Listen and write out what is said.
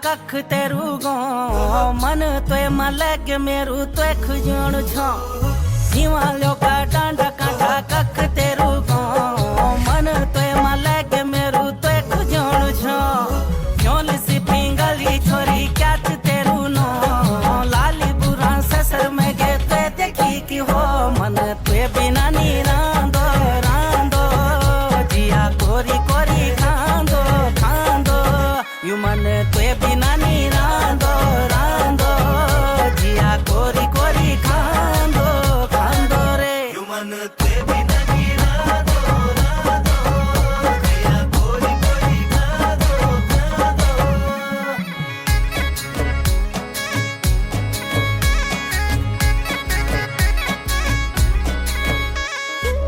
कख तेरू गो मन तो मलग मेरू तो खुजण छो हिमालय का डांडा कांटा कख तेरू गो मन तो मलग मेरू तो खुजण छो जोल सी पिंगली छोरी क्याच तेरू नो लाली बुरा ससर में गे तो देखी कि हो मन तो बिना नी रांदो रांदो जिया कोरी कोरी खांदो खांदो यू मन तो बिना नी रांदो रांदो जिया कोरी कोरी खांदो खांदो रे यू मन ते बिना